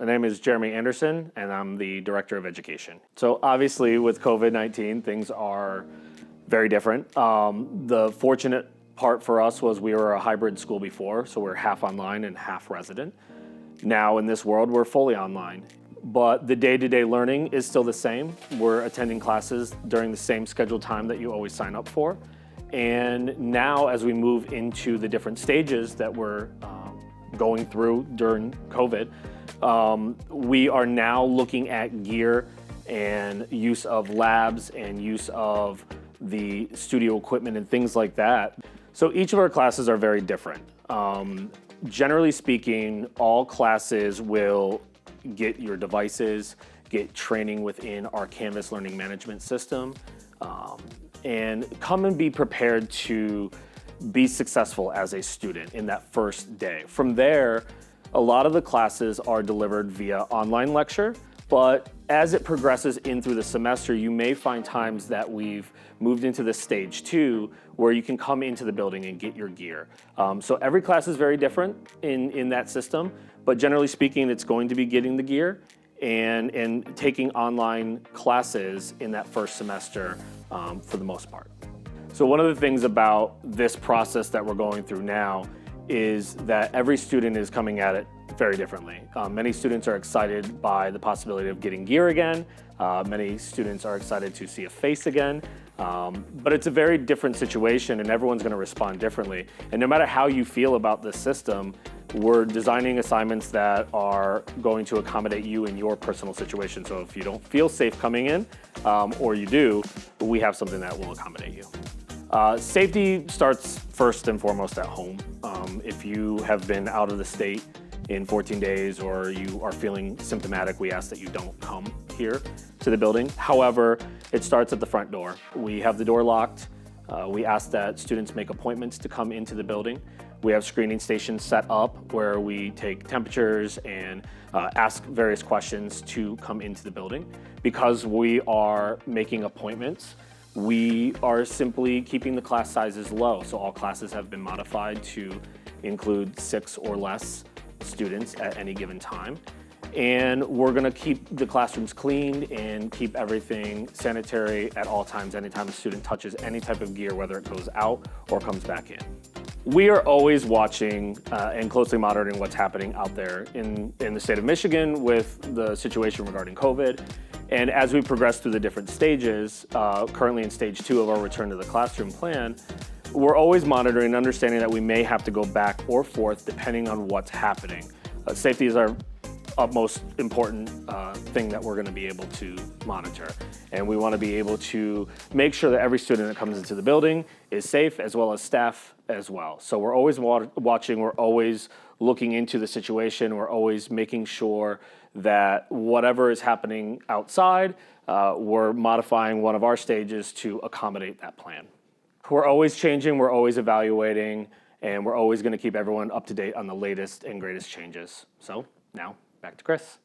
My name is Jeremy Anderson, and I'm the Director of Education. So obviously with COVID-19, things are very different. The fortunate part for us was we were a hybrid school before, so we're half online and half resident. Now in this world, we're fully online. But the day-to-day learning is still the same. We're attending classes during the same scheduled time that you always sign up for. And now as we move into the different stages that we're going through during COVID, we are now looking at gear and use of labs and use of the studio equipment and things like that. So each of our classes are very different. Generally speaking, all classes will get your devices, get training within our Canvas learning management system, and come and be prepared to be successful as a student in that first day. From there, a lot of the classes are delivered via online lecture, but as it progresses in through the semester, you may find times that we've moved into the stage 2 where you can come into the building and get your gear. So every class is very different in that system, but generally speaking, it's going to be getting the gear and taking online classes in that first semester for the most part. So one of the things about this process that we're going through now is that every student is coming at it very differently. Many students are excited by the possibility of getting gear again. Many students are excited to see a face again. But it's a very different situation and everyone's going to respond differently. And no matter how you feel about this system, we're designing assignments that are going to accommodate you in your personal situation. So if you don't feel safe coming in, or you do, we have something that will accommodate you. Safety starts first and foremost at home. If you have been out of the state in 14 days or you are feeling symptomatic, we ask that you don't come here to the building. However, it starts at the front door. We have the door locked. We ask that students make appointments to come into the building. We have screening stations set up where we take temperatures and ask various questions to come into the building. Because we are making appointments, we are simply keeping the class sizes low. So all classes have been modified to include 6 or less students at any given time. And we're gonna keep the classrooms cleaned and keep everything sanitary at all times, anytime a student touches any type of gear, whether it goes out or comes back in. We are always watching and closely monitoring what's happening out there in the state of Michigan with the situation regarding COVID. And as we progress through the different stages, currently in stage 2 of our return to the classroom plan, we're always monitoring and understanding that we may have to go back or forth depending on what's happening. Safety is our utmost important thing that we're going to be able to monitor. And we want to be able to make sure that every student that comes into the building is safe, as well as staff as well. So we're always watching, we're always looking into the situation, we're always making sure that whatever is happening outside, we're modifying one of our stages to accommodate that plan. We're always changing, we're always evaluating, and we're always going to keep everyone up to date on the latest and greatest changes. So now, back to Chris.